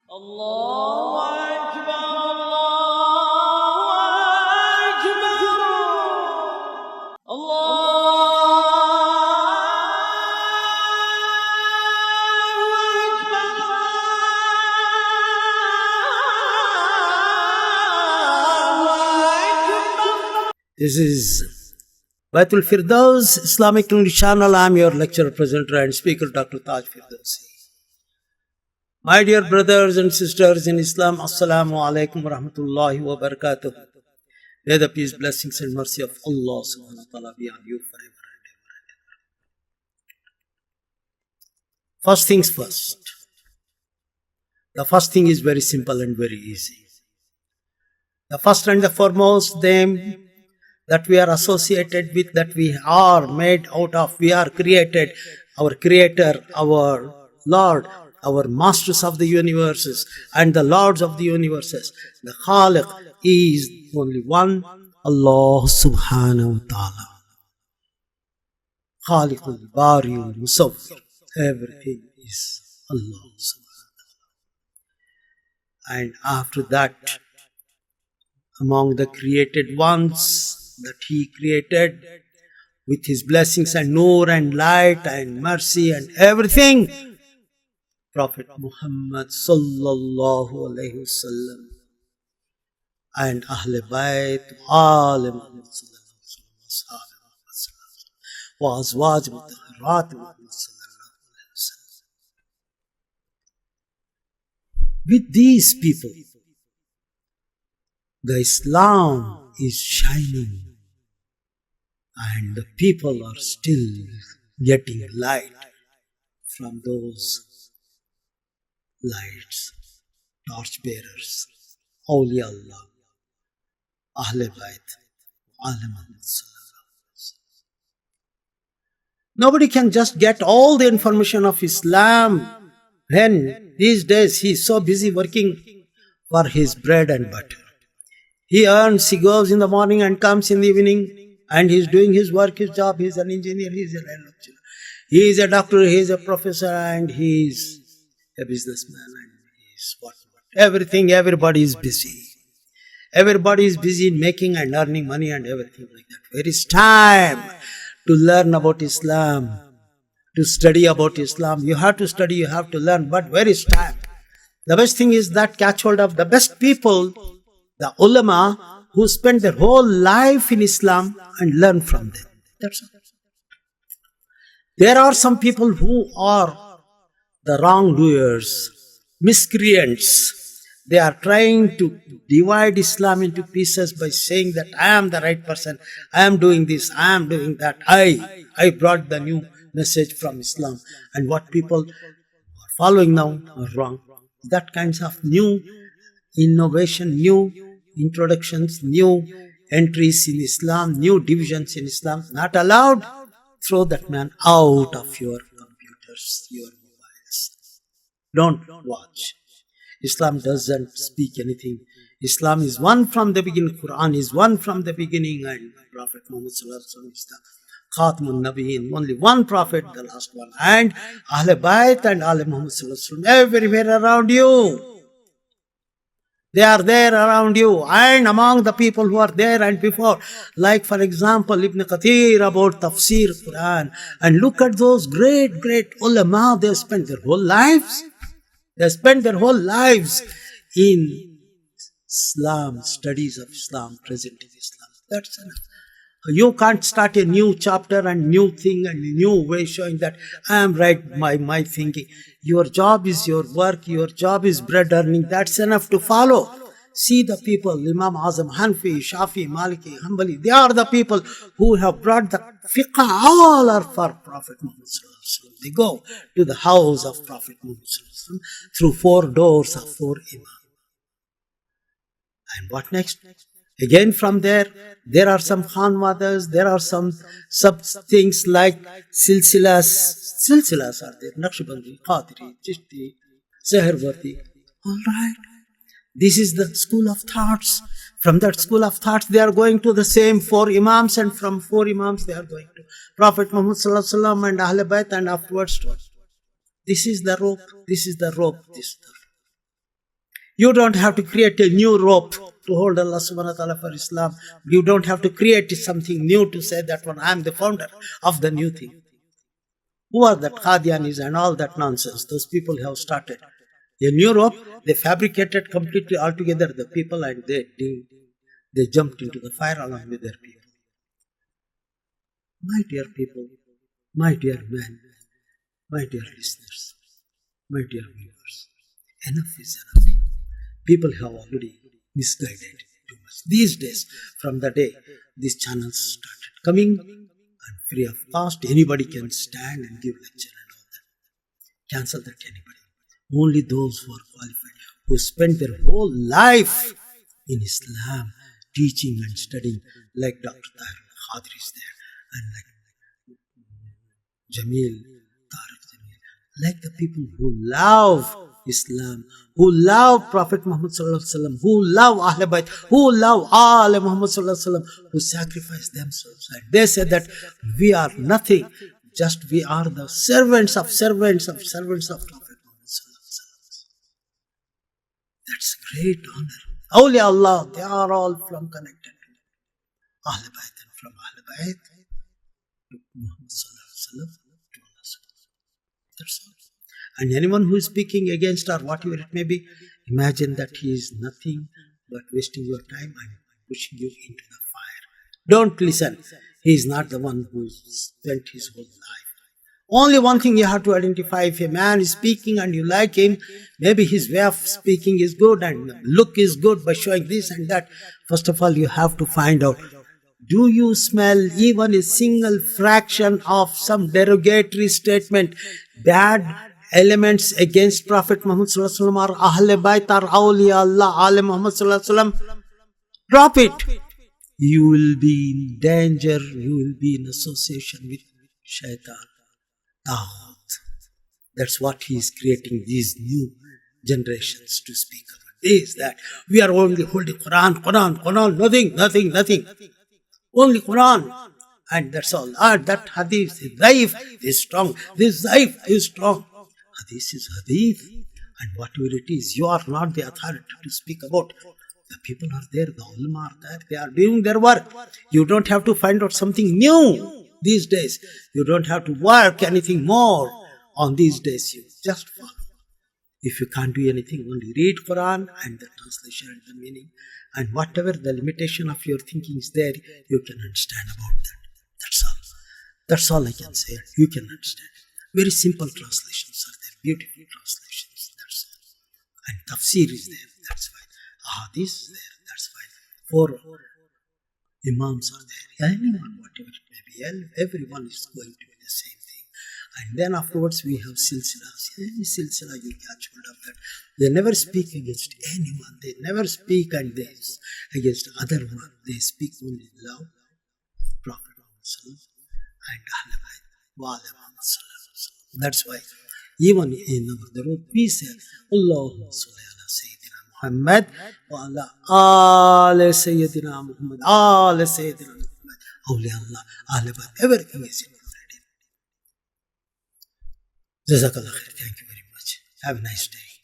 Allahu Akbar, Allahu Akbar, This is Baitul Firdaus Islamic English Channel. I am your lecturer, presenter and speaker, Dr. Taj Firdausi. My dear brothers and sisters in Islam, Assalamu alaikum wa rahmatullahi wa barakatuh. May the peace, blessings and mercy of Allah subhanahu wa ta'ala be on you forever and ever and ever. First things first. The first thing is very simple and very easy. The first and the foremost name that we are associated with, that we are made out of, we are created, our Creator, our Lord, our Masters of the universes and the Lords of the universes, the Khaliq is only one, Allah subhanahu wa ta'ala. Khaliqul Bariul Musawwir. Everything is Allah subhanahu wa ta'ala. And after that, among the created ones that He created with His blessings and noor and light and mercy and everything, Prophet Muhammad sallallahu alayhi wasallam and Ahle Bayt, Aale Muhammad sallallahu alayhi wasallam, wa azwaj mutahharat Muhammad sallallahu alayhi wasallam. With these people, the Islam is shining and the people are still getting light from those lights, torchbearers, Awliya Allah, Ahle Bayt, Aale Muhammad sallallahu alayhi wasallam. Nobody can just get all the information of Islam when these days he is so busy working for his bread and butter. He earns, he goes in the morning and comes in the evening, and he is doing his work, his job. He is an engineer, he is a lecturer, he is a doctor, he is a professor, and he is a businessman, and he is what. Everything, everybody is busy. Everybody is busy in making and earning money and everything like that. Where is time to learn about Islam, to study about Islam? You have to study, you have to learn, but where is time? The best thing is that catch hold of the best people, the ulama, who spend their whole life in Islam and learn from them. That's all. There are some people who are the wrongdoers, miscreants. They are trying to divide Islam into pieces by saying that I am the right person, I am doing this, I am doing that, I brought the new message from Islam, and what people are following now are wrong. That kinds of new innovation, new introductions, new entries in Islam, new divisions in Islam, not allowed. Throw that man out of your computers, your mobiles. Don't watch. Islam doesn't speak anything. Islam is one from the beginning. Quran is one from the beginning, and Prophet Muhammad sallallahu alaihi wasallam is the Khatmun Nabiyyin, only one prophet, the last one. And Ahle Bayt and Aale Muhammad sallallahu alaihi wasallam everywhere around you. They are there around you and among the people who are there and before. Like for example, Ibn Kathir about Tafsir Quran. And look at those great ulama. They spent their whole lives. They spent their whole lives in Islam, studies of Islam, presenting Islam. That's enough. You can't start a new chapter and new thing and a new way showing that I am right by my thinking. Your job is your work, your job is bread earning. That's enough to follow. See the people, Imam Azam, Hanfi, Shafi, Maliki, Hanbali, they are the people who have brought the fiqh, all are for Prophet Muhammad sallallahu alaihi wasallam. They go to the house of Prophet Muhammad sallallahu alaihi wasallam through 4 doors of 4 imams. And what next? Again from there are some Khanwadas, there are some sub things like silsilas are there, Naqshbandi, Qadiri, Chishti, Seherwati. Alright, this is the school of thoughts. From that school of thoughts they are going to the same 4 imams, and from 4 imams they are going to Prophet Muhammad sallallahu alaihi wasallam and Ahle Bayt, and afterwards to us. This is the rope, this is the rope, this is the rope. You don't have to create a new rope to hold Allah subhanahu wa ta'ala for Islam. You don't have to create something new to say that one, I am the founder of the new thing. Who are that Qadianis and all that nonsense? Those people have started a new rope. They fabricated completely altogether the people, and they jumped into the fire along with their people. My dear people, my dear men, my dear listeners, my dear viewers, enough is enough. People have already misguided too much. These days, from the day these channels started coming and free of cost, anybody can stand and give lecture and all that. Cancel that anybody. Only those who are qualified, who spend their whole life in Islam, teaching and studying, like Dr. Tahir Khadir is there, and like Jamil, Tariq Jamil, like the people who love Islam, who love Prophet Muhammad Sallallahu Alaihi Wasallam, who love Ahl Bayt, who love all Muhammad Sallallahu Alaihi Wasallam, who sacrifice themselves. And they say that we are nothing, just we are the servants of Prophet Muhammad Sallallahu Alaihi Wasallam. That's great honor. Awliya Allah, they are all from connected to Ahl Bayt, and from Ahl Bayt to Muhammad Sallallahu Alaihi Wasallam to Allah Subhanahu. That's all. And anyone who is speaking against or whatever it may be, imagine that he is nothing but wasting your time and pushing you into the fire. Don't listen. He is not the one who spent his whole life. Only one thing you have to identify: if a man is speaking and you like him, maybe his way of speaking is good and look is good by showing this and that. First of all, you have to find out, do you smell even a single fraction of some derogatory statement, bad elements against Prophet Muhammad Sallallahu Alaihi Wasallam or Ahl Bayt or Awliya Allah, Ahl Muhammad Sallallahu Alaihi Wasallam? Drop it. You will be in danger. You will be in association with Shaitan, Taghut. That's what he is creating these new generations to speak about. This, that. We are only holding Quran, nothing. Only Quran. And that's all. That hadith is daif, is strong. This daif is strong. Hadith is hadith, and whatever it is, you are not the authority to speak about. The people are there, the ulama are there, they are doing their work. You don't have to find out something new these days. You don't have to work anything more on these days. You just follow. If you can't do anything, only read Quran and the translation and the meaning, and whatever the limitation of your thinking is there, you can understand about that. That's all. That's all I can say. You can understand. Very simple translations are there, beautiful translations, that's all. And tafsir is there, that's why. Ahadith is there, that's why. 4 imams are there. Anyone, whatever it may be, everyone is going to be the same thing. And then afterwards we have silsilas. Any silsila you catch hold of that. They never speak against anyone. They never speak against other one. They speak only love, Prophet Muhammad and Ahl Bayt wa ala Muhammad Sallallahu. That's why even in our Darud we say Allahumma salli ala Sayyidina Muhammad wa ala ala Sayyidina Muhammad, ala Sayyidina Muhammad, Awliya Allah, Ahl Bayt, everything is already. Jazakallah khair. Thank you very much. Have a nice day.